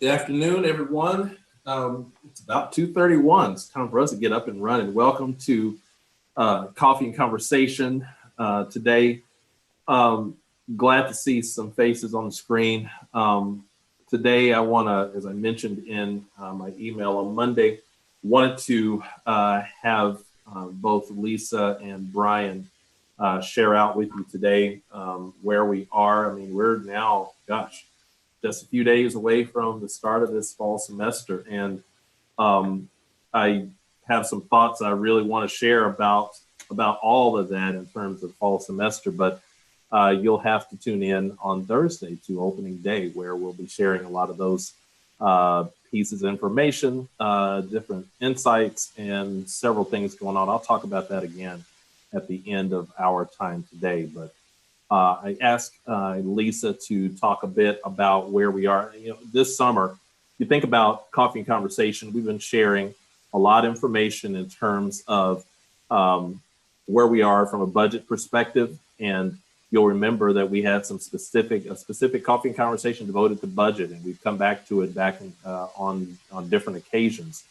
Good afternoon, everyone. It's about 2:31. It's time for us to get up and run. And welcome to Coffee and Conversation today. Um, Glad to see some faces on the screen. Today, I want to, as I mentioned in my email on Monday, wanted to have both Lisa and Brian share out with you today where we are. I mean, we're now, gosh, just a few days away from the start of this fall semester. And I have some thoughts I really want to share about all of that in terms of fall semester. But you'll have to tune in on Thursday to opening day, where we'll be sharing a lot of those pieces of information, different insights, and several things going on. I'll talk about that again at the end of our time today. But I asked Lisa to talk a bit about where we are. This summer, you think about Coffee and Conversation, we've been sharing a lot of information in terms of where we are from a budget perspective. And you'll remember that we had a specific Coffee and Conversation devoted to budget, and we've come back to it on different occasions.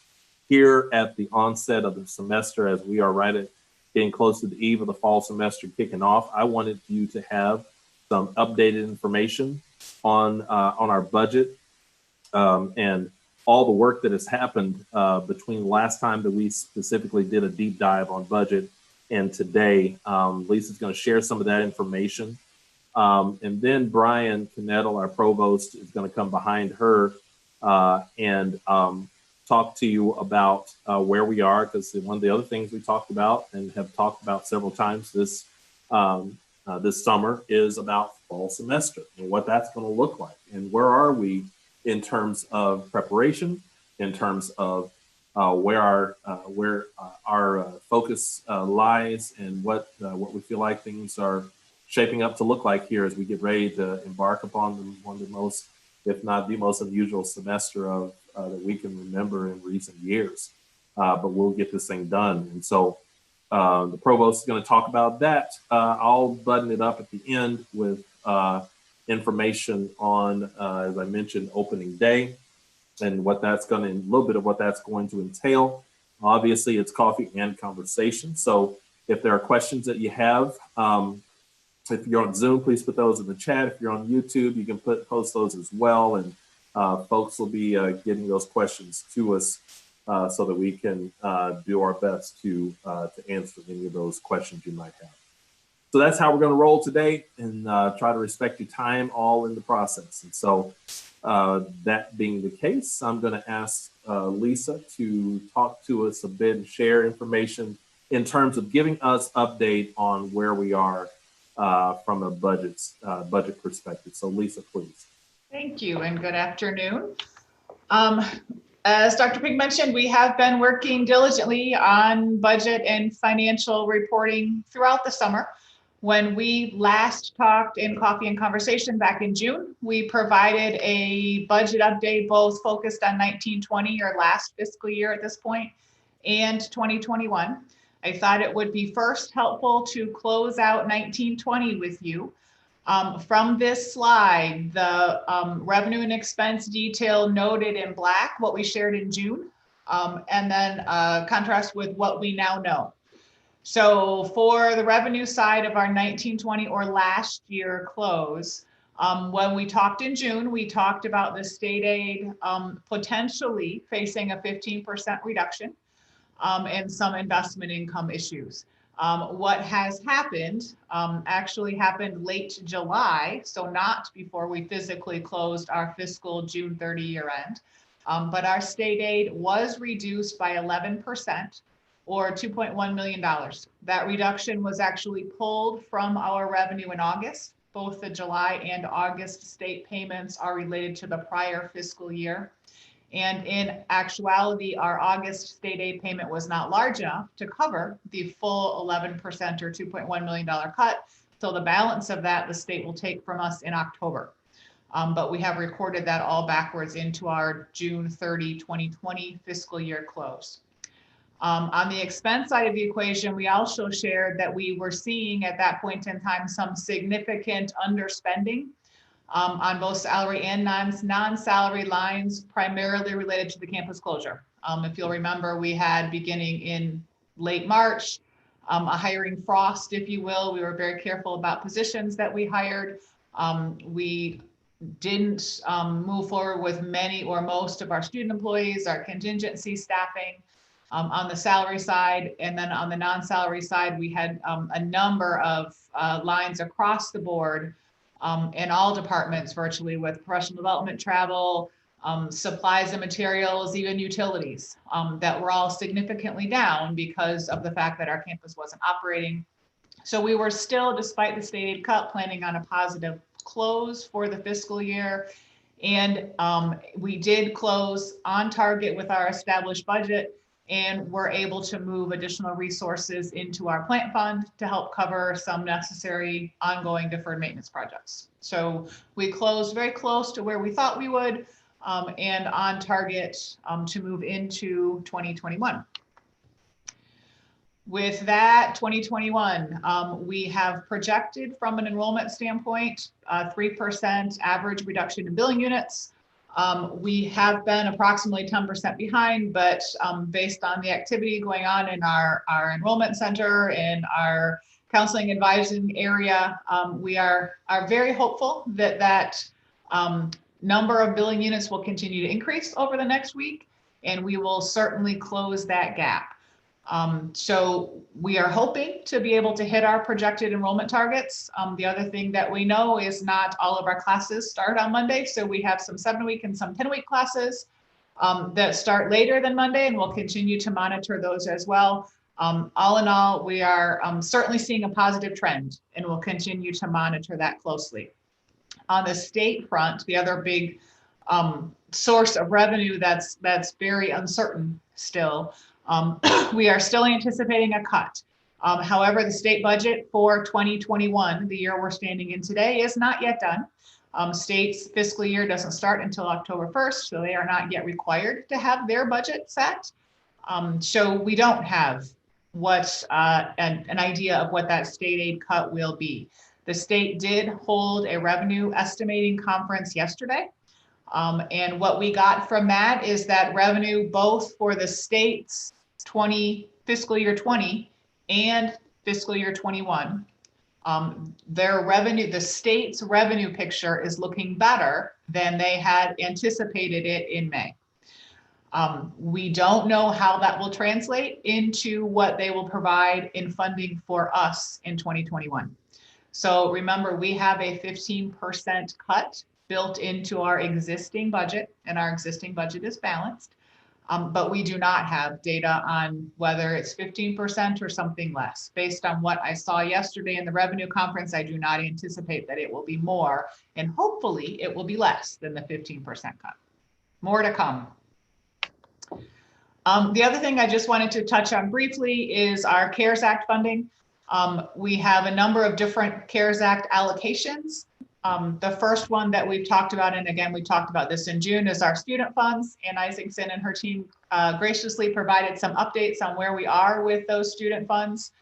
Here at the onset of the semester, as we are getting close to the eve of the fall semester kicking off, I wanted you to have some updated information on our budget and all the work that has happened between the last time that we specifically did a deep dive on budget and today. Lisa's going to share some of that information. And then Brian Knettel, our provost, is going to come behind her and talk to you about where we are, because one of the other things we talked about and have talked about several times this summer is about fall semester and what that's going to look like, and where are we in terms of preparation, in terms of where our focus lies, and what we feel like things are shaping up to look like here as we get ready to embark upon one of the most, if not the most unusual semester that we can remember in recent years. But we'll get this thing done. And so the provost is going to talk about that. I'll button it up at the end with information on, as I mentioned, opening day and a little bit of what that's going to entail. Obviously, it's coffee and conversation. So if there are questions that you have, if you're on Zoom, please put those in the chat. If you're on YouTube, you can post those as well. And folks will be getting those questions to us so that we can do our best to answer any of those questions you might have. So that's how we're going to roll today, and try to respect your time all in the process. And so that being the case, I'm going to ask Lisa to talk to us a bit and share information in terms of giving us update on where we are from a budget perspective. So Lisa, please. Thank you, and good afternoon. As Dr. Pink mentioned, we have been working diligently on budget and financial reporting throughout the summer. When we last talked in Coffee and Conversation back in June, we provided a budget update, both focused on 1920, or last fiscal year at this point, and 2021. I thought it would be first helpful to close out 1920 with you. From this slide, the revenue and expense detail noted in black, what we shared in June, and then contrast with what we now know. So for the revenue side of our 1920 or last year close, when we talked in June, we talked about the state aid potentially facing a 15% reduction and some investment income issues. What has happened actually happened late July, so not before we physically closed our fiscal June 30 year end, but our state aid was reduced by 11%, or $2.1 million. That reduction was actually pulled from our revenue in August. Both the July and August state payments are related to the prior fiscal year. And in actuality, our August state aid payment was not large enough to cover the full 11% or $2.1 million cut. So the balance of that, the state will take from us in October. But we have recorded that all backwards into our June 30, 2020 fiscal year close. On the expense side of the equation, we also shared that we were seeing at that point in time some significant underspending on both salary and non-salary lines, primarily related to the campus closure. If you'll remember, we had beginning in late March, a hiring frost, if you will. We were very careful about positions that we hired. We didn't move forward with many or most of our student employees, our contingency staffing on the salary side. And then on the non-salary side, we had a number of lines across the board in all departments virtually, with professional development, travel, supplies and materials, even utilities, that were all significantly down because of the fact that our campus wasn't operating. So we were still, despite the state aid cut, planning on a positive close for the fiscal year. And we did close on target with our established budget, and we're able to move additional resources into our plant fund to help cover some necessary ongoing deferred maintenance projects. So we closed very close to where we thought we would, and on target to move into 2021. With that, 2021, we have projected from an enrollment standpoint, 3% average reduction in billing units. We have been approximately 10% behind, but based on the activity going on in our enrollment center and our counseling advising area, we are very hopeful that number of billing units will continue to increase over the next week, and we will certainly close that gap. So we are hoping to be able to hit our projected enrollment targets. The other thing that we know is not all of our classes start on Monday. So we have some 7-week and some 10-week classes that start later than Monday, and we'll continue to monitor those as well. All in all, we are certainly seeing a positive trend, and we'll continue to monitor that closely. On the state front, the other big source of revenue that's very uncertain still, we are still anticipating a cut. However, the state budget for 2021, the year we're standing in today, is not yet done. State's fiscal year doesn't start until October 1st, so they are not yet required to have their budget set. So we don't have what an idea of what that state aid cut will be. The state did hold a revenue estimating conference yesterday. And what we got from that is that revenue both for the state's fiscal year 20 and fiscal year 21, their revenue, the state's revenue picture is looking better than they had anticipated it in May. We don't know how that will translate into what they will provide in funding for us in 2021. So remember, we have a 15% cut built into our existing budget, and our existing budget is balanced. But we do not have data on whether it's 15% or something less. Based on what I saw yesterday in the revenue conference, I do not anticipate that it will be more, and hopefully it will be less than the 15% cut. More to come. The other thing I just wanted to touch on briefly is our CARES Act funding. We have a number of different CARES Act allocations. The first one that we've talked about, and again, we talked about this in June, is our student funds. Ann Isaacson and her team graciously provided some updates on where we are with those student funds.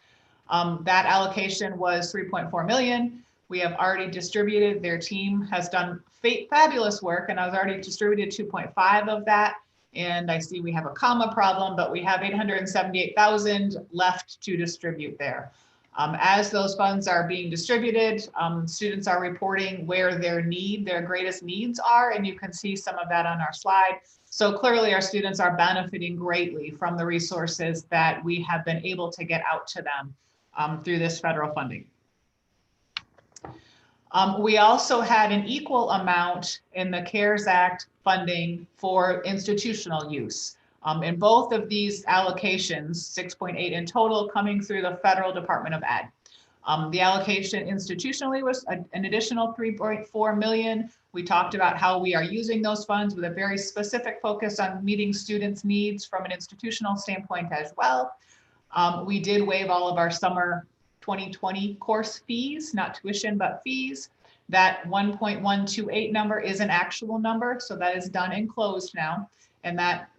That allocation was $3.4 million. We have already distributed, their team has done fabulous work, and I was already distributed 2.5 of that. And I see we have a comma problem, but we have 878,000 left to distribute there. As those funds are being distributed, students are reporting where their greatest needs are, and you can see some of that on our slide. So clearly our students are benefiting greatly from the resources that we have been able to get out to them through this federal funding. We also had an equal amount in the CARES Act funding for institutional use. In both of these allocations, 6.8 in total, coming through the Federal Department of Ed. The allocation institutionally was an additional 3.4 million. We talked about how we are using those funds with a very specific focus on meeting students' needs from an institutional standpoint as well. We did waive all of our summer 2020 course fees, not tuition, but fees. That 1.128 number is an actual number, so that is done and closed now. And that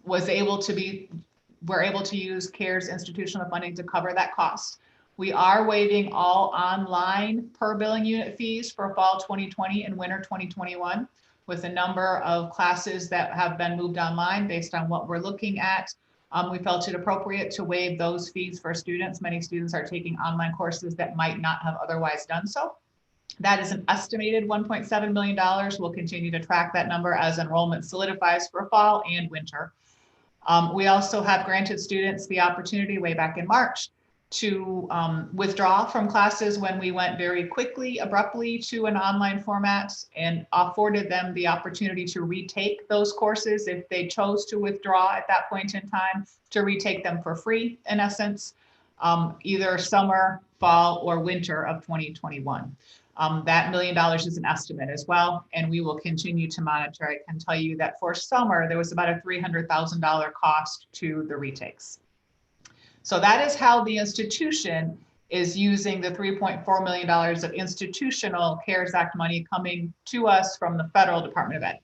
we're able to use CARES institutional funding to cover that cost. We are waiving all online per billing unit fees for fall 2020 and winter 2021, with a number of classes that have been moved online based on what we're looking at. We felt it appropriate to waive those fees for students. Many students are taking online courses that might not have otherwise done so. That is an estimated $1.7 million. We'll continue to track that number as enrollment solidifies for fall and winter. We also have granted students the opportunity way back in March to withdraw from classes when we went very quickly, abruptly to an online format, and afforded them the opportunity to retake those courses if they chose to withdraw at that point in time, to retake them for free, in essence, either summer, fall, or winter of 2021. That $1 million is an estimate as well, and we will continue to monitor. I can tell you that for summer, there was about a $300,000 cost to the retakes. So that is how the institution is using the $3.4 million of institutional CARES Act money coming to us from the federal Department of Ed.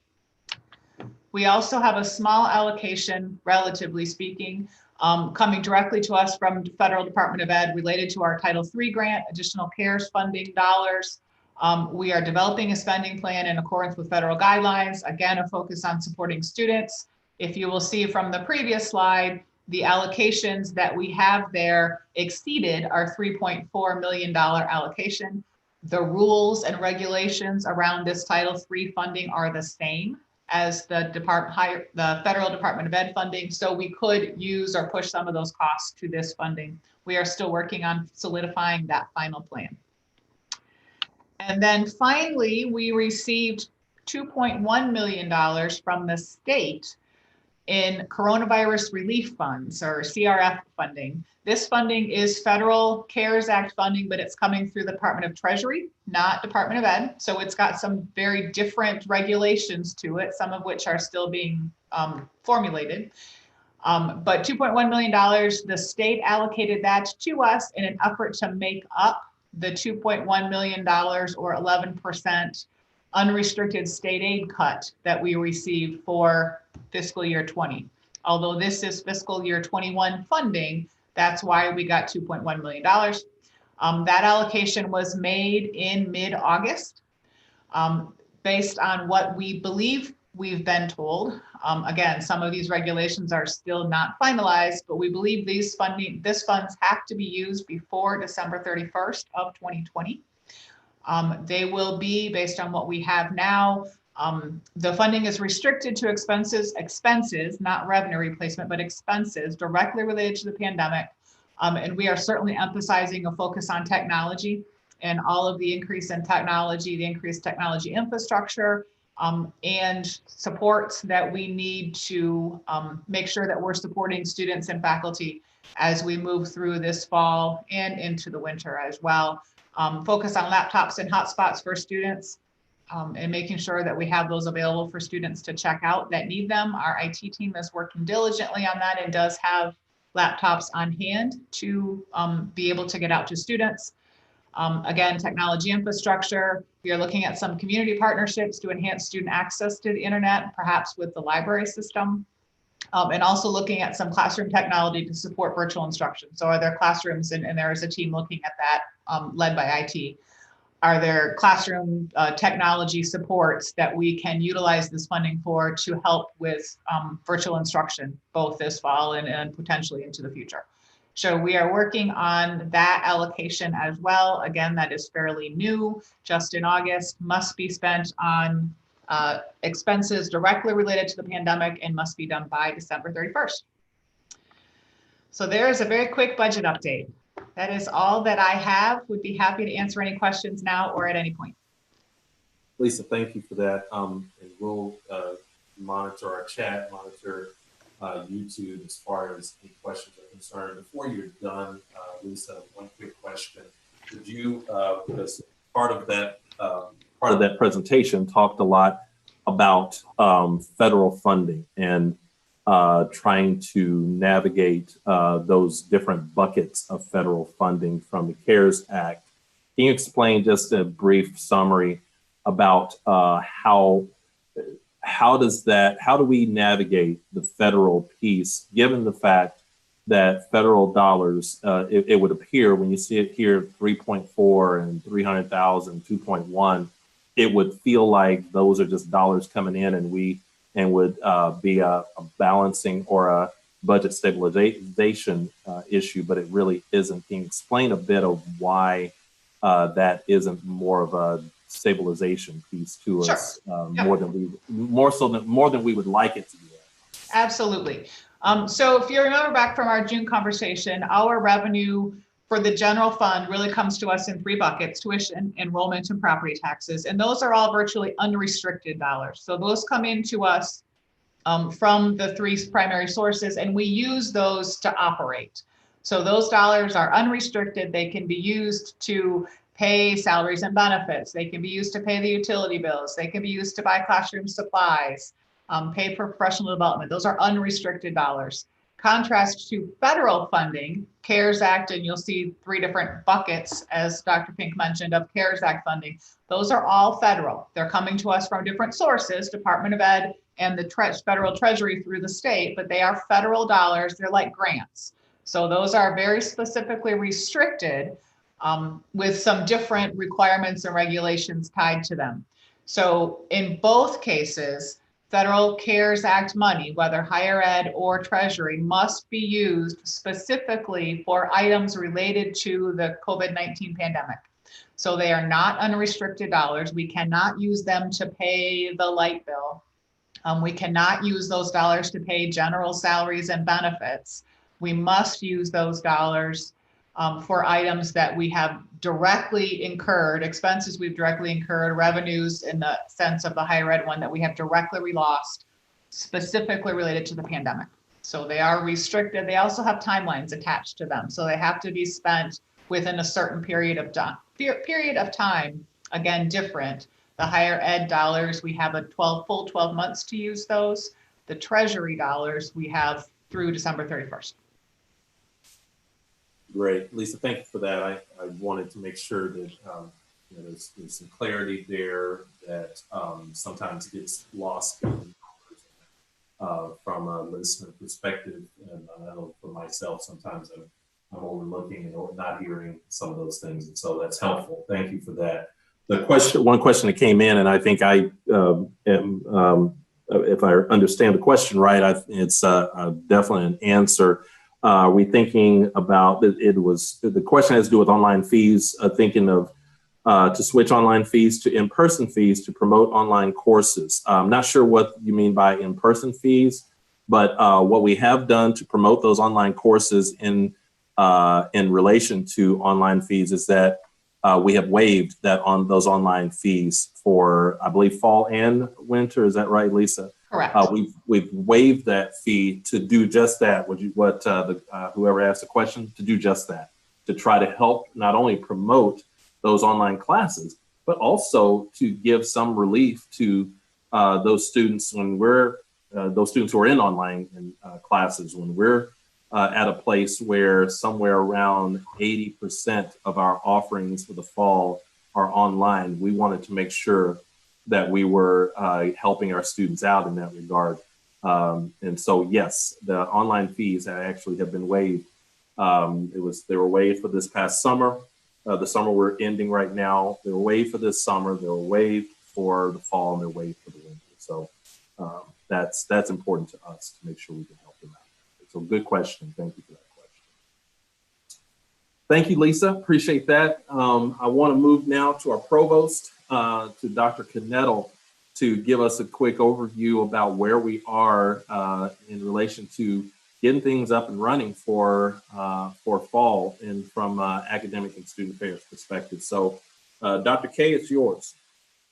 We also have a small allocation, relatively speaking, coming directly to us from the federal Department of Ed related to our Title III grant, additional CARES funding dollars. We are developing a spending plan in accordance with federal guidelines, again, a focus on supporting students. If you will see from the previous slide, the allocations that we have there exceeded our $3.4 million allocation. The rules and regulations around this Title III funding are the same as the federal Department of Ed funding, so we could use or push some of those costs to this funding. We are still working on solidifying that final plan. And then finally, we received $2.1 million from the state in coronavirus relief funds, or CRF funding. This funding is federal CARES Act funding, but it's coming through the Department of Treasury, not Department of Ed. So it's got some very different regulations to it, some of which are still being formulated. But $2.1 million, the state allocated that to us in an effort to make up the $2.1 million or 11% unrestricted state aid cut that we received for fiscal year 20. Although this is fiscal year 21 funding, that's why we got $2.1 million. That allocation was made in mid-August based on what we believe we've been told. Again, some of these regulations are still not finalized, but we believe this funds have to be used before December 31st of 2020. They will be, based on what we have now, the funding is restricted to expenses, not revenue replacement, but expenses directly related to the pandemic. And we are certainly emphasizing a focus on technology and all of the increase in technology, the increased technology infrastructure, and supports that we need to make sure that we're supporting students and faculty as we move through this fall and into the winter as well. Focus on laptops and hotspots for students, and making sure that we have those available for students to check out that need them. Our IT team is working diligently on that and does have laptops on hand to be able to get out to students. Again, technology infrastructure. We are looking at some community partnerships to enhance student access to the internet, perhaps with the library system. And also looking at some classroom technology to support virtual instruction. So are there classrooms, and there is a team looking at that led by IT. Are there classroom technology supports that we can utilize this funding for to help with virtual instruction, both this fall and potentially into the future? So we are working on that allocation as well. Again, that is fairly new, just in August, must be spent on expenses directly related to the pandemic and must be done by December 31st. So there is a very quick budget update. That is all that I have. Would be happy to answer any questions now or at any point. Lisa, thank you for that. And we'll monitor our chat, monitor YouTube as far as any questions are concerned. Before you're done, Lisa, one quick question. Could you, because part of that presentation talked a lot about federal funding and trying to navigate those different buckets of federal funding from the CARES Act. Can you explain just a brief summary about how do we navigate the federal piece, given the fact that federal dollars, it would appear when you see it here, 3.4 and 300,000, 2.1, it would feel like those are just dollars coming in and would be a balancing or a budget stabilization issue, but it really isn't. Can you explain a bit of why that isn't more of a stabilization piece to us, more than we would like it to be? Absolutely. So if you remember back from our June conversation, our revenue for the general fund really comes to us in three buckets: tuition, enrollment, and property taxes. And those are all virtually unrestricted dollars. So those come into us from the three primary sources, and we use those to operate. So those dollars are unrestricted. They can be used to pay salaries and benefits. They can be used to pay the utility bills. They can be used to buy classroom supplies, pay for professional development. Those are unrestricted dollars. Contrast to federal funding, CARES Act, and you'll see three different buckets, as Dr. Pink mentioned, of CARES Act funding. Those are all federal. They're coming to us from different sources, Department of Ed and the federal treasury through the state, but they are federal dollars. They're like grants. So those are very specifically restricted with some different requirements and regulations tied to them. So in both cases, federal CARES Act money, whether higher ed or treasury, must be used specifically for items related to the COVID-19 pandemic. So they are not unrestricted dollars. We cannot use them to pay the light bill. We cannot use those dollars to pay general salaries and benefits. We must use those dollars for items that we have directly incurred, expenses we've directly incurred, revenues in the sense of the higher ed one that we have directly lost, specifically related to the pandemic. So they are restricted. They also have timelines attached to them. So they have to be spent within a certain period of time, again, different. The higher ed dollars, we have a full 12 months to use those. The treasury dollars, we have through December 31st. Great, Lisa, thank you for that. I wanted to make sure that there's some clarity there that sometimes gets lost from a listener perspective. And I know for myself, sometimes I'm overlooking and not hearing some of those things. And so that's helpful. Thank you for that. One question that came in, and I think I if I understand the question right, it's definitely an answer. We thinking about the question has to do with online fees, thinking of to switch online fees to in-person fees to promote online courses. I'm not sure what you mean by in-person fees, but what we have done to promote those online courses in relation to online fees is that we have waived those online fees for, I believe, fall and winter. Is that right, Lisa? Correct. We've waived that fee to do just that. Whoever asked the question, to do just that, to try to help not only promote those online classes, but also to give some relief to those students when those students who are in online classes, when we're at a place where somewhere around 80% of our offerings for the fall are online. We wanted to make sure that we were helping our students out in that regard. And so, yes, the online fees actually have been waived. They were waived for this past summer. The summer we're ending right now, they were waived for this summer, they were waived for the fall, and they're waived for the winter. So that's important to us to make sure we can help them out. So good question. Thank you for that question. Thank you, Lisa. Appreciate that. I want to move now to our provost, to Dr. Knettel, to give us a quick overview about where we are in relation to getting things up and running for fall and from academic and student affairs perspective. So Dr. K, it's yours.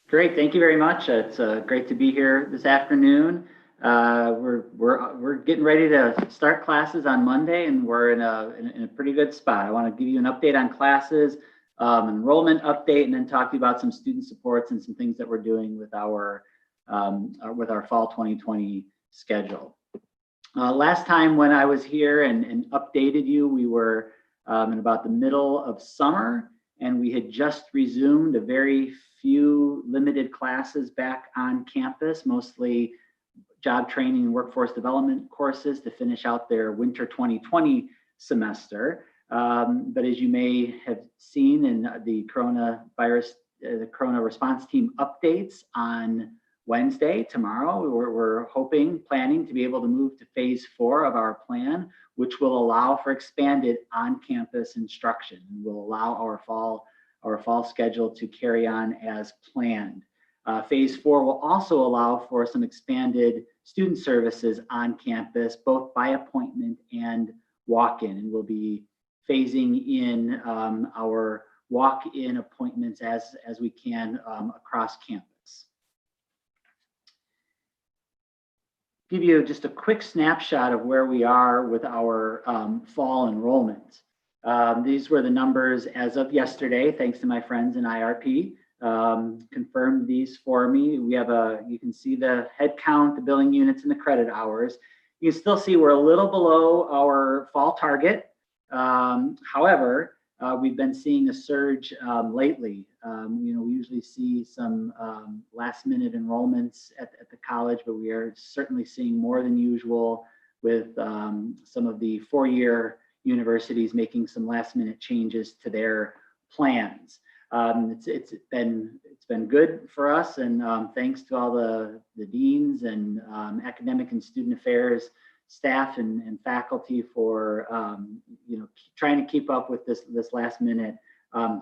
Great, thank you very much. It's great to be here this afternoon. We're getting ready to start classes on Monday, and we're in a pretty good spot. I want to give you an update on classes, enrollment update, and then talk to you about some student supports and some things that we're doing with our fall 2020 schedule. Last time when I was here and updated you, we were in about the middle of summer, and we had just resumed a very few limited classes back on campus, mostly job training and workforce development courses to finish out their winter 2020 semester. But as you may have seen in the coronavirus, the Corona response team updates on Wednesday, tomorrow, we're planning to be able to move to phase 4 of our plan, which will allow for expanded on-campus instruction and will allow our fall schedule to carry on as planned. Phase 4 will also allow for some expanded student services on campus, both by appointment and walk-in, and we'll be phasing in our walk-in appointments as we can across campus. Give you just a quick snapshot of where we are with our fall enrollment. These were the numbers as of yesterday, thanks to my friends in IRP. Confirmed these for me. We have you can see the head count, the billing units, and the credit hours. You can still see we're a little below our fall target. However, we've been seeing a surge lately. We usually see some last minute enrollments at the college, but we are certainly seeing more than usual with some of the 4-year universities making some last minute changes to their plans. It's been good for us, and thanks to all the deans and academic and student affairs staff and faculty for trying to keep up with this last minute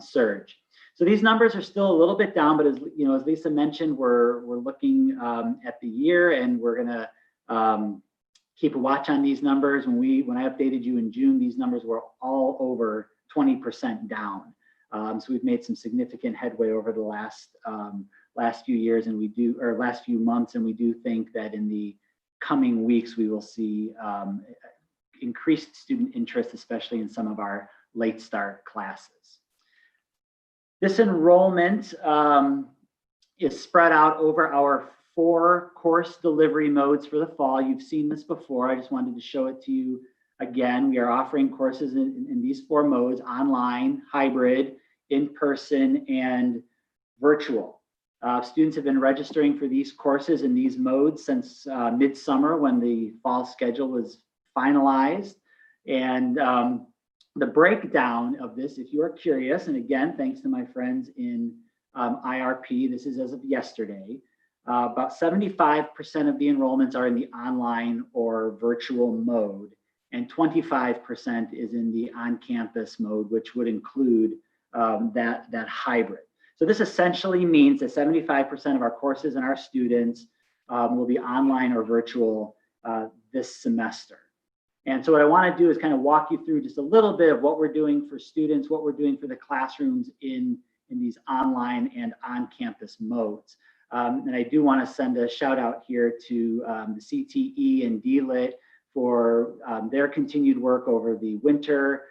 surge. So these numbers are still a little bit down, but as Lisa mentioned, we're looking at the year, and we're gonna keep a watch on these numbers. When I updated you in June, these numbers were all over 20% down. So we've made some significant headway over the last few years, last few months, and we do think that in the coming weeks we will see increased student interest, especially in some of our late start classes. This enrollment is spread out over our 4 course delivery modes for the fall. You've seen this before. I just wanted to show it to you again. We are offering courses in these 4 modes: online, hybrid, in-person, and virtual. Students have been registering for these courses in these modes since midsummer, when the fall schedule was finalized. And the breakdown of this, if you are curious, and again, thanks to my friends in IRP, this is as of yesterday, about 75% of the enrollments are in the online or virtual mode, and 25% is in the on-campus mode, which would include that hybrid. So this essentially means that 75% of our courses and our students will be online or virtual this semester. And so what I want to do is kind of walk you through just a little bit of what we're doing for students, what we're doing for the classrooms in these online and on-campus modes. And I do want to send a shout out here to the CTE and DLIT for their continued work over the winter,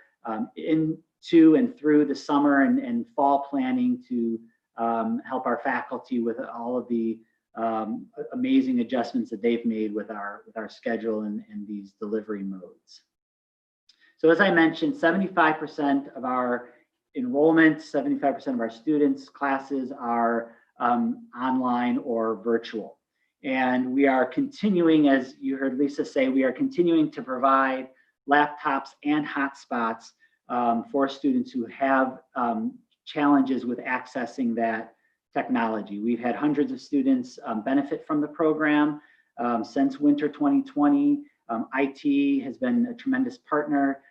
into and through the summer and fall planning to help our faculty with all of the amazing adjustments that they've made with our schedule and these delivery modes. So as I mentioned, 75% of our enrollment, 75% of our students' classes are online or virtual. And we are continuing, as you heard Lisa say, we are continuing to provide laptops and hotspots for students who have challenges with accessing that technology. We've had hundreds of students benefit from the program since winter 2020. IT has been a tremendous partner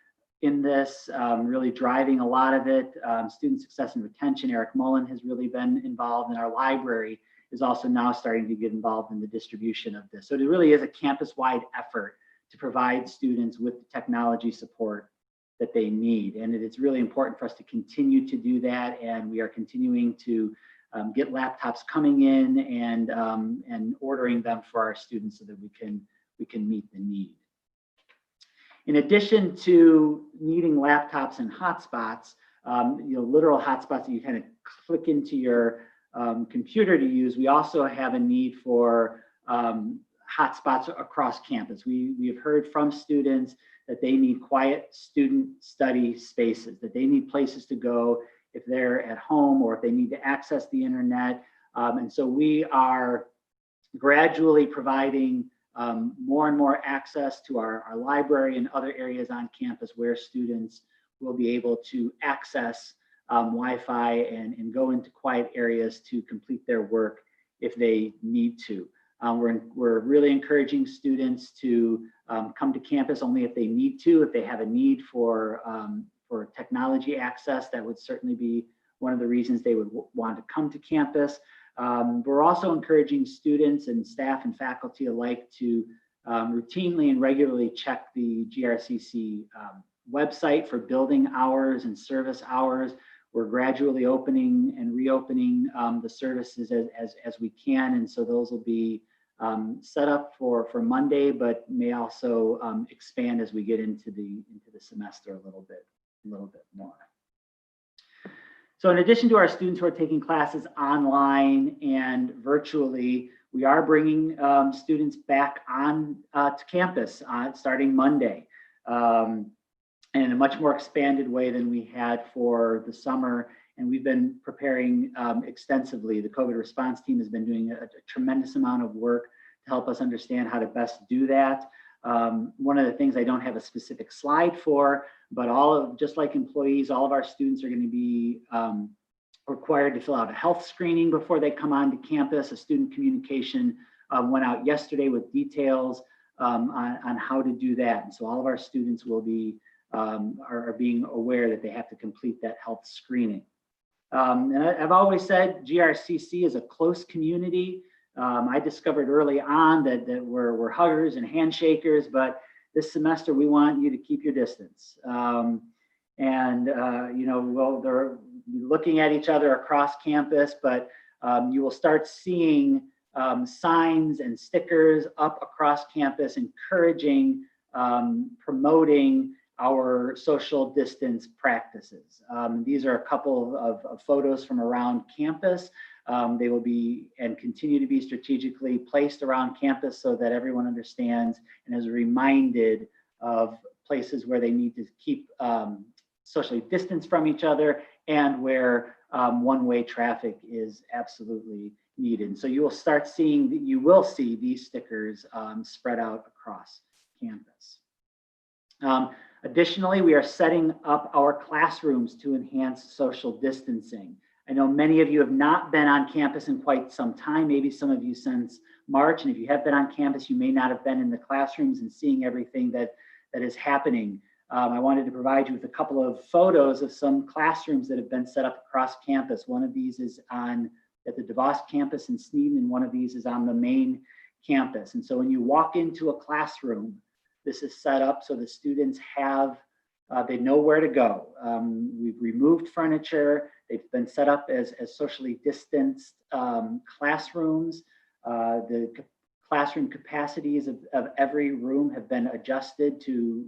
in this, really driving a lot of it. Student success and retention, Eric Mullen has really been involved, and our library is also now starting to get involved in the distribution of this. So it really is a campus-wide effort to provide students with the technology support that they need. And it's really important for us to continue to do that. And we are continuing to get laptops coming in and ordering them for our students so that we can meet the need. In addition to needing laptops and hotspots, literal hotspots that you kind of click into your computer to use, we also have a need for hotspots across campus. We have heard from students that they need quiet student study spaces, that they need places to go if they're at home or if they need to access the internet. And so we are gradually providing more and more access to our library and other areas on campus where students will be able to access Wi-Fi and go into quiet areas to complete their work if they need to. We're really encouraging students to come to campus only if they need to. If they have a need for technology access, that would certainly be one of the reasons they would want to come to campus. We're also encouraging students and staff and faculty alike to routinely and regularly check the GRCC website for building hours and service hours. We're gradually opening and reopening the services as we can, and so those will be set up for Monday, but may also expand as we get into the semester a little bit more. So in addition to our students who are taking classes online and virtually, we are bringing students back on to campus starting Monday, and in a much more expanded way than we had for the summer. And we've been preparing extensively. The COVID response team has been doing a tremendous amount of work to help us understand how to best do that. One of the things I don't have a specific slide for, but just like employees, all of our students are going to be required to fill out a health screening before they come onto campus. A student communication went out yesterday with details on how to do that. And so all of our students will be are being aware that they have to complete that health screening. And I've always said GRCC is a close community. I discovered early on that we're huggers and handshakers, but this semester we want you to keep your distance. You know, they're looking at each other across campus, but you will start seeing signs and stickers up across campus encouraging, promoting our social distance practices. These are a couple of photos from around campus. They will be and continue to be strategically placed around campus so that everyone understands and is reminded of places where they need to keep socially distanced from each other and where one-way traffic is absolutely needed. So you will start seeing, you will see these stickers spread out across campus. Additionally, we are setting up our classrooms to enhance social distancing. I know many of you have not been on campus in quite some time, maybe some of you since March, and if you have been on campus, you may not have been in the classrooms and seeing everything that is happening. I wanted to provide you with a couple of photos of some classrooms that have been set up across campus. One of these is at the DeVos campus in Sneeden, and one of these is on the main campus. And so when you walk into a classroom, this is set up so the students have, they know where to go. We've removed furniture. They've been set up as socially distanced classrooms. The classroom capacities of every room have been adjusted to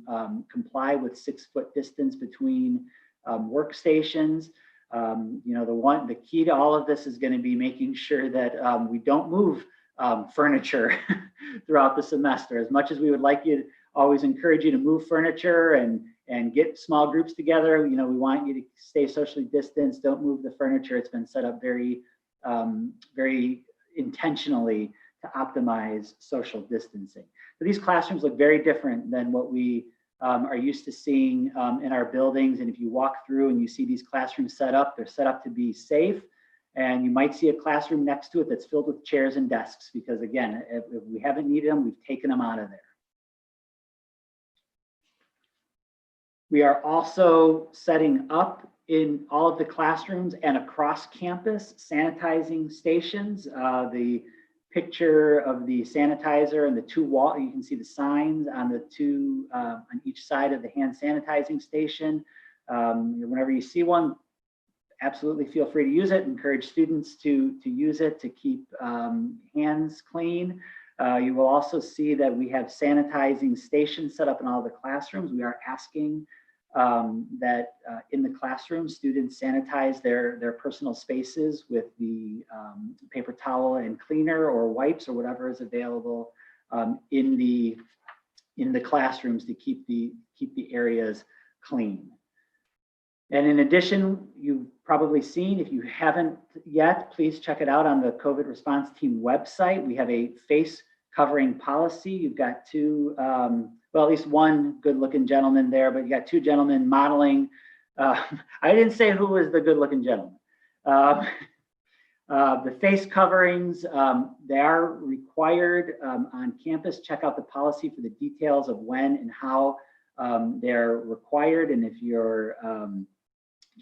comply with 6-foot distance between workstations. You know, the key to all of this is going to be making sure that we don't move furniture throughout the semester. As much as we would like you to always encourage you to move furniture and get small groups together, you know, we want you to stay socially distanced. Don't move the furniture. It's been set up very, very intentionally to optimize social distancing. But these classrooms look very different than what we are used to seeing in our buildings. And if you walk through and you see these classrooms set up, they're set up to be safe. And you might see a classroom next to it that's filled with chairs and desks, because again, if we haven't needed them, we've taken them out of there. We are also setting up in all of the classrooms and across campus sanitizing stations. The picture of the sanitizer and the two wall, you can see the signs on the two, on each side of the hand sanitizing station. Whenever you see one, absolutely feel free to use it. Encourage students to use it to keep hands clean. You will also see that we have sanitizing stations set up in all the classrooms. We are asking that in the classroom, students sanitize their personal spaces with the paper towel and cleaner or wipes or whatever is available in the classrooms to keep the areas clean. And in addition, you've probably seen, if you haven't yet, please check it out on the COVID response team website. We have a face covering policy. You've got two, well, at least one good-looking gentleman there, but you got two gentlemen modeling. I didn't say who was the good-looking gentleman. The face coverings, they are required on campus. Check out the policy for the details of when and how they're required. And if you're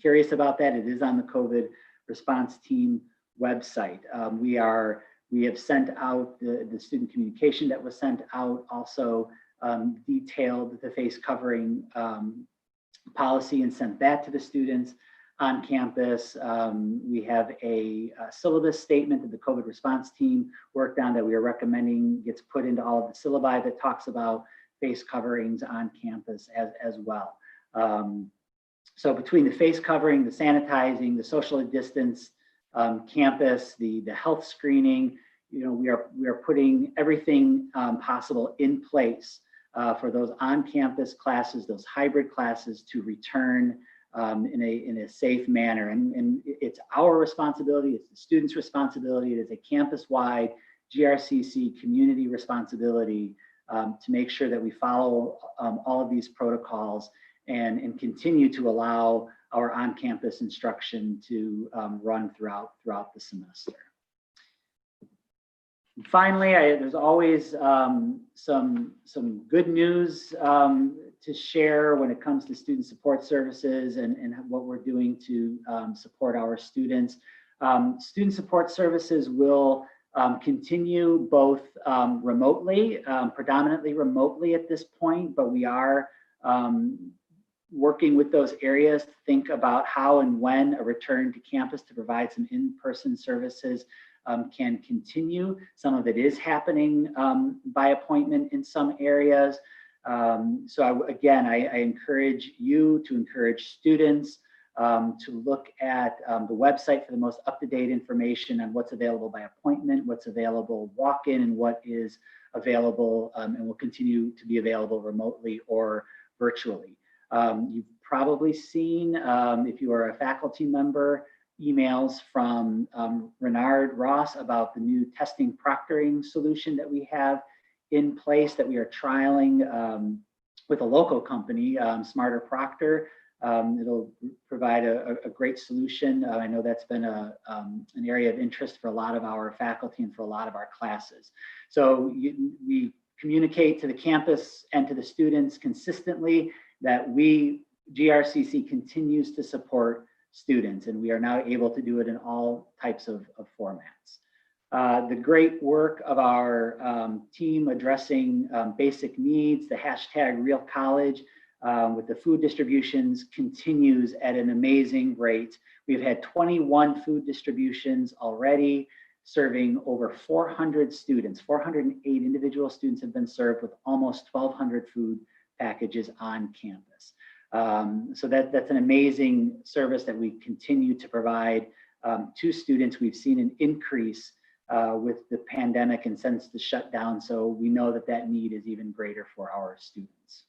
curious about that, it is on the COVID response team website. We have sent out the student communication that was sent out, also detailed the face covering policy and sent that to the students on campus. We have a syllabus statement that the COVID response team worked on that we are recommending gets put into all of the syllabi that talks about face coverings on campus as well. So between the face covering, the sanitizing, the social distance, campus, the health screening, we are putting everything possible in place for those on-campus classes, those hybrid classes to return in a safe manner. And it's our responsibility, it's the students' responsibility, it is a campus-wide GRCC community responsibility to make sure that we follow all of these protocols and continue to allow our on-campus instruction to run throughout the semester. And finally, there's always some good news to share when it comes to student support services and what we're doing to support our students. Student support services will continue both remotely, predominantly remotely at this point, but we are working with those areas to think about how and when a return to campus to provide some in-person services can continue. Some of it is happening by appointment in some areas. So again, I encourage you to encourage students to look at the website for the most up-to-date information on what's available by appointment, what's available walk-in, and what is available and will continue to be available remotely or virtually. You've probably seen, if you are a faculty member, emails from Renard Ross about the new testing proctoring solution that we have in place that we are trialing with a local company, Smarter Proctor. It'll provide a great solution. I know that's been an area of interest for a lot of our faculty and for a lot of our classes. So we communicate to the campus and to the students consistently that GRCC continues to support students, and we are now able to do it in all types of formats. The great work of our team addressing basic needs, the hashtag Real College with the food distributions continues at an amazing rate. We've had 21 food distributions already, serving over 400 students. 408 individual students have been served with almost 1,200 food packages on campus. So that's an amazing service that we continue to provide to students. We've seen an increase with the pandemic and since the shutdown, so we know that need is even greater for our students.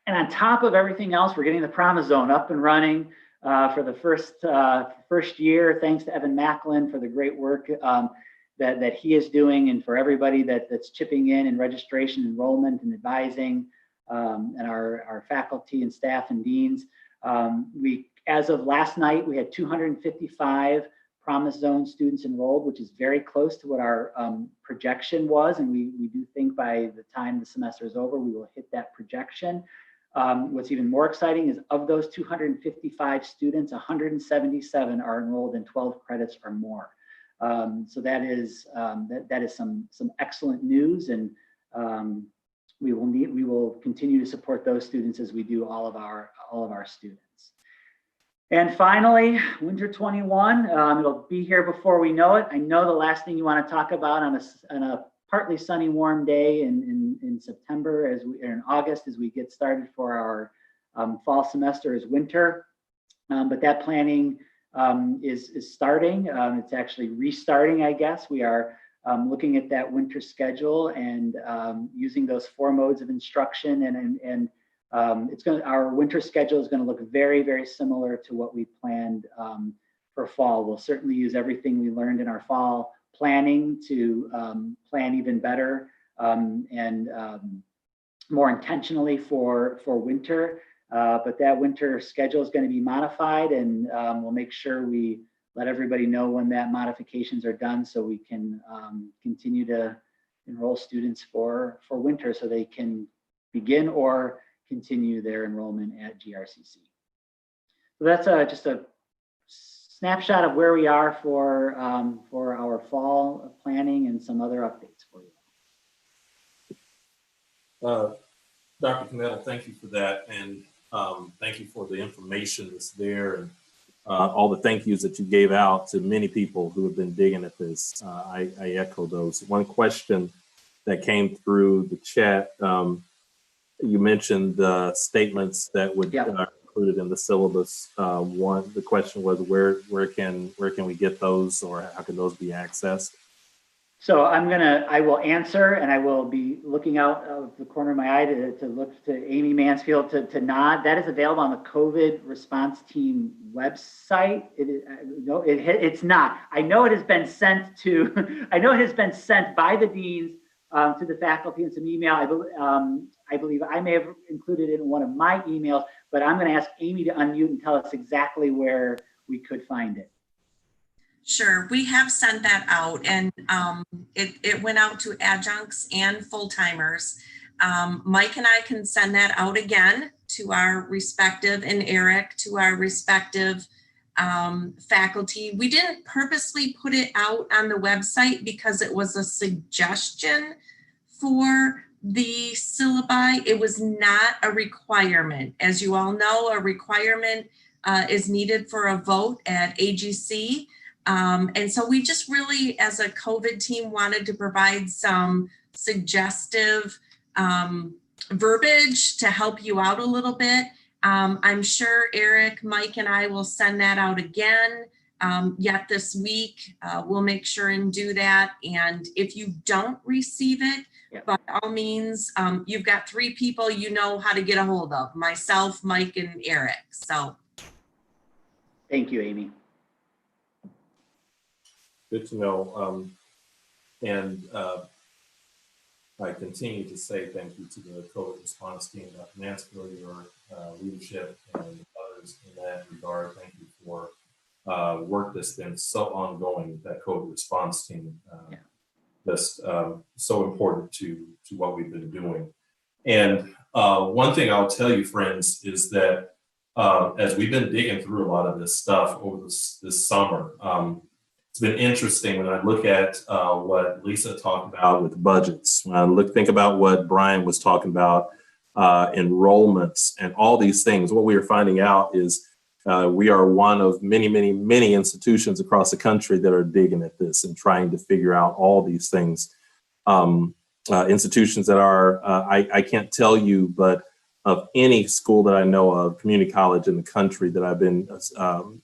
And on top of everything else, we're getting the Promise Zone up and running for the first year. Thanks to Evan Macklin for the great work that he is doing, and for everybody that's chipping in registration, enrollment, and advising. And our faculty and staff and deans. As of last night, we had 255 Promise Zone students enrolled, which is very close to what our projection was. And we do think by the time the semester is over, we will hit that projection. What's even more exciting is of those 255 students, 177 are enrolled in 12 credits or more. So that is some excellent news, and we will continue to support those students as we do all of our students. And finally, Winter 21, it'll be here before we know it. I know the last thing you want to talk about on a partly sunny, warm day in September, or in August, as we get started for our fall semester, is winter. But that planning is starting. It's actually restarting, I guess. We are looking at that winter schedule and using those 4 modes of instruction, and our winter schedule is going to look very, very similar to what we planned for fall. We'll certainly use everything we learned in our fall planning to plan even better and more intentionally for winter. But that winter schedule is going to be modified, and we'll make sure we let everybody know when that modifications are done so we can continue to enroll students for winter so they can begin or continue their enrollment at GRCC. So that's just a snapshot of where we are for our fall planning and some other updates for you. Dr. Knettel, thank you for that. And thank you for the information that's there and all the thank yous that you gave out to many people who have been digging at this. I echo those. One question that came through the chat, you mentioned the statements that would included in the syllabus. The question was where can we get those, or how can those be accessed? So I will answer, and I will be looking out of the corner of my eye to look to Amy Mansfield to nod. That is available on the COVID response team website. It's not. I know it has been sent to. I know it has been sent by the deans to the faculty in some email. I believe I may have included it in one of my emails, but I'm going to ask Amy to unmute and tell us exactly where we could find it. Sure, we have sent that out, and it went out to adjuncts and full-timers. Mike and I can send that out again to our respective, and Eric to our respective faculty. We didn't purposely put it out on the website because it was a suggestion for the syllabi. It was not a requirement. As you all know, a requirement is needed for a vote at AGC. And so we just really, as a COVID team, wanted to provide some suggestive verbiage to help you out a little bit. I'm sure Eric, Mike, and I will send that out again yet this week. We'll make sure and do that. And if you don't receive it, by all means, you've got 3 people you know how to get a hold of: myself, Mike, and Eric. So thank you, Amy. Good to know. And I continue to say thank you to the COVID response team, Dr. Mansfield, your leadership, and others in that regard. Thank you for work that's been so ongoing, that COVID response team. That's so important to what we've been doing. And one thing I'll tell you, friends, is that as we've been digging through a lot of this stuff over this summer, it's been interesting when I look at what Lisa talked about with budgets. When I think about what Brian was talking about, enrollments and all these things, what we are finding out is we are one of many, many, many institutions across the country that are digging at this and trying to figure out all these things. Institutions that are, I can't tell you, but of any school that I know of, community college in the country that I've been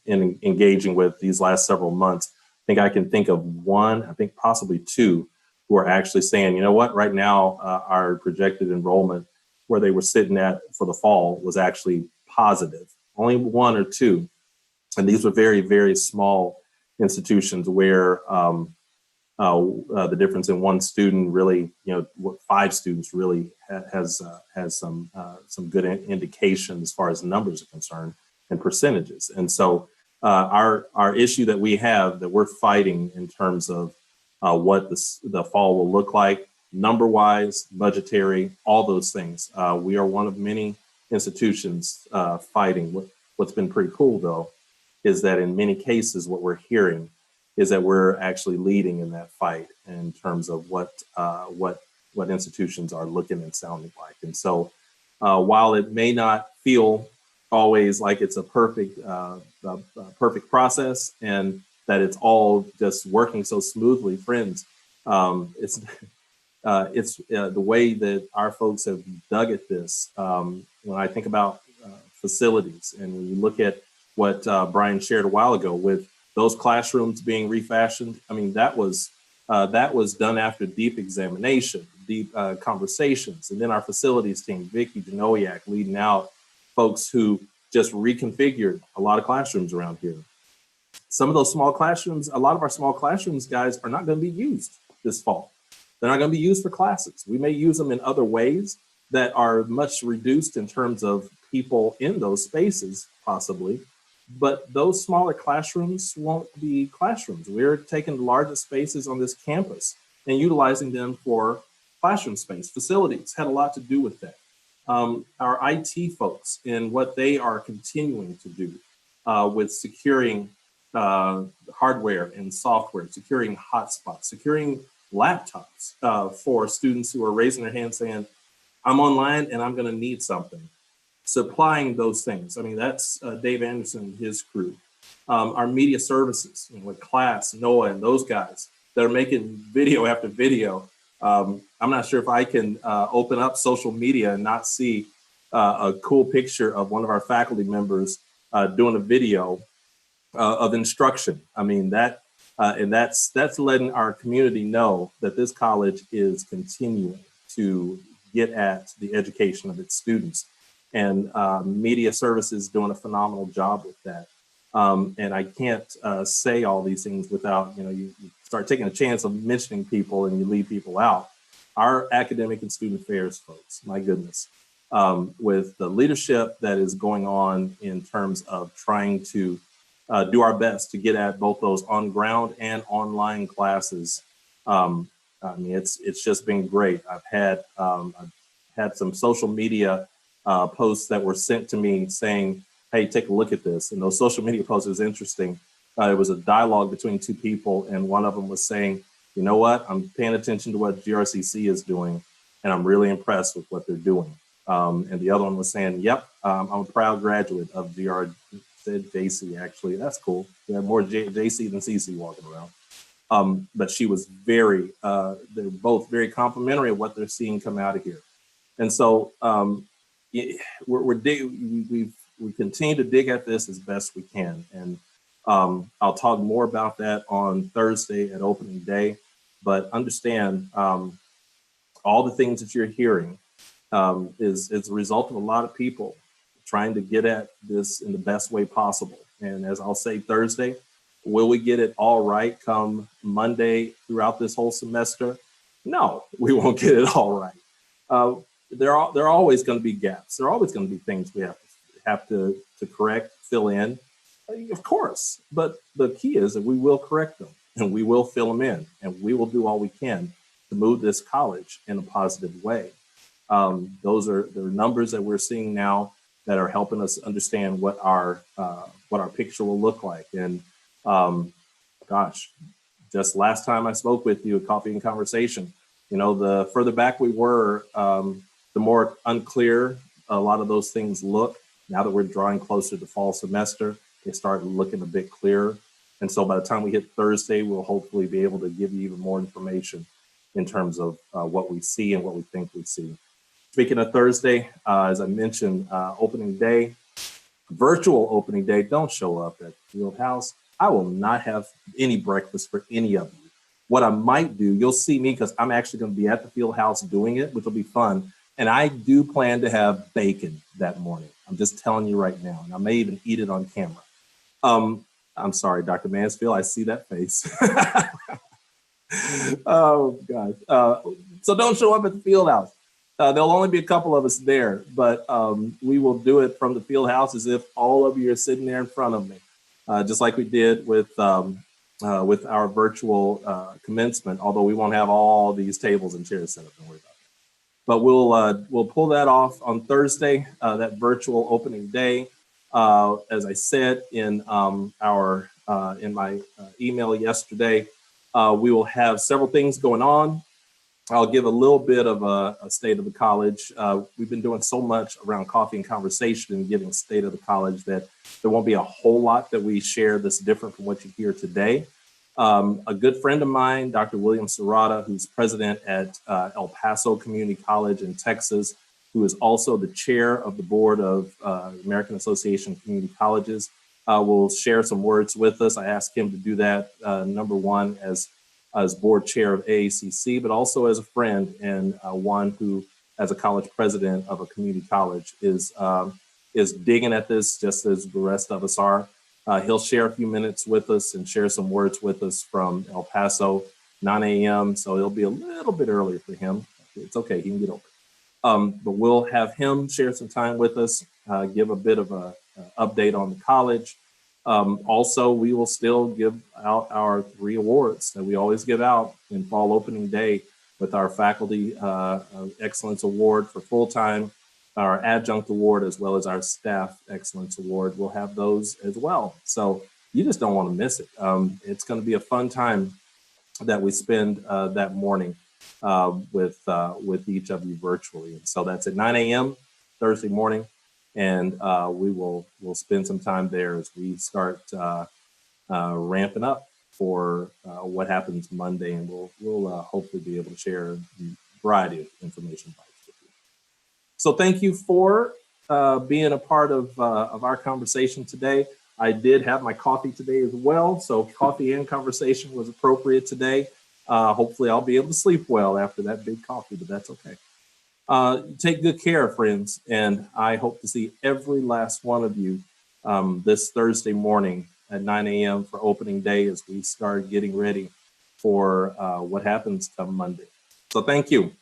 engaging with these last several months, I think I can think of one, I think possibly 2, who are actually saying, you know what, right now our projected enrollment where they were sitting at for the fall was actually positive. Only 1 or 2. And these were very, very small institutions where the difference in 1 student really, 5 students really has some good indication as far as numbers are concerned and percentages. And so our issue that we have, that we're fighting in terms of what the fall will look like, number-wise, budgetary, all those things. We are one of many institutions fighting. What's been pretty cool, though, is that in many cases, what we're hearing is that we're actually leading in that fight in terms of what institutions are looking and sounding like. And so while it may not feel always like it's a perfect process and that it's all just working so smoothly, friends, it's the way that our folks have dug at this. When I think about facilities, and when you look at what Brian shared a while ago with those classrooms being refashioned, I mean, that was done after deep examination, deep conversations, and then our facilities team, Vicki Denoyak, leading out folks who just reconfigured a lot of classrooms around here. some of those small classrooms, a lot of our small classrooms, guys, are not going to be used this fall. They're not going to be used for classes. We may use them in other ways that are much reduced in terms of people in those spaces, possibly. But those smaller classrooms won't be classrooms. We're taking the largest spaces on this campus and utilizing them for classroom space. Facilities had a lot to do with that. Our IT folks and what they are continuing to do with securing hardware and software, securing hotspots, securing laptops for students who are raising their hands saying, I'm online and I'm going to need something. Supplying those things. I mean, that's Dave Anderson and his crew. Our media services, with Class, Noah, and those guys that are making video after video. I'm not sure if I can open up social media and not see a cool picture of one of our faculty members doing a video of instruction. I mean, and that's letting our community know that this college is continuing to get at the education of its students. And media services doing a phenomenal job with that. And I can't say all these things without, you start taking a chance of mentioning people and you leave people out. Our academic and student affairs folks, my goodness, with the leadership that is going on in terms of trying to do our best to get at both those on ground and online classes. I mean, it's just been great. I've had some social media posts that were sent to me saying, hey, take a look at this. And those social media posts was interesting. It was a dialogue between two people. And one of them was saying, you know what, I'm paying attention to what GRCC is doing. And I'm really impressed with what they're doing. And the other one was saying, yep, I'm a proud graduate of said JC, actually. That's cool. We have more JC than CC walking around. But she was they're both very complimentary of what they're seeing come out of here. And so, we continue to dig at this as best we can. And I'll talk more about that on Thursday at opening day, but understand all the things that you're hearing is a result of a lot of people trying to get at this in the best way possible. And as I'll say Thursday, will we get it all right come Monday throughout this whole semester? No, we won't get it all right. There are always going to be gaps. There are always going to be things we have to correct, fill in, of course. But the key is that we will correct them and we will fill them in and we will do all we can to move this college in a positive way. Those are the numbers that we're seeing now that are helping us understand what our picture will look like. And gosh, just last time I spoke with you at Coffee and Conversation, the further back we were, the more unclear a lot of those things look. Now that we're drawing closer to fall semester, they start looking a bit clearer. And so by the time we hit Thursday, we'll hopefully be able to give you even more information in terms of what we see and what we think we see. Speaking of Thursday, as I mentioned, opening day, virtual opening day, don't show up at Fieldhouse. I will not have any breakfast for any of you. What I might do, you'll see me because I'm actually going to be at the Fieldhouse doing it, which will be fun. And I do plan to have bacon that morning. I'm just telling you right now. And I may even eat it on camera. I'm sorry, Dr. Mansfield, I see that face. Oh, God. So don't show up at the Fieldhouse. There'll only be a couple of us there, but we will do it from the Fieldhouse as if all of you are sitting there in front of me, just like we did with our virtual commencement, although we won't have all these tables and chairs set up. Don't worry about it. But we'll pull that off on Thursday, that virtual opening day. As I said in my email yesterday, we will have several things going on. I'll give a little bit of a state of the college. We've been doing so much around Coffee and Conversation and giving a state of the college that there won't be a whole lot that we share that's different from what you hear today. A good friend of mine, Dr. William Serrata, who's president at El Paso Community College in Texas, who is also the chair of the board of American Association of Community Colleges, will share some words with us. I asked him to do that, number one, as board chair of AACC, but also as a friend and one who, as a college president of a community college, is digging at this just as the rest of us are. He'll share a few minutes with us and share some words with us from El Paso, 9 a.m. So it'll be a little bit earlier for him. It's okay, he can get over it. But we'll have him share some time with us, give a bit of a update on the college. Also, we will still give out our 3 awards that we always give out in fall opening day, with our Faculty Excellence Award for full-time, our Adjunct Award, as well as our Staff Excellence Award. We'll have those as well. So you just don't want to miss it. It's going to be a fun time that we spend that morning with each of you virtually. And so that's at 9 a.m. Thursday morning. And we'll spend some time there as we start ramping up for what happens Monday, and we'll hopefully be able to share a variety of information with you. So thank you for being a part of our conversation today. I did have my coffee today as well, so coffee and conversation was appropriate today. Hopefully I'll be able to sleep well after that big coffee, but that's okay. Take good care, friends, and I hope to see every last one of you this Thursday morning at 9 a.m. for opening day as we start getting ready for what happens come Monday. So thank you.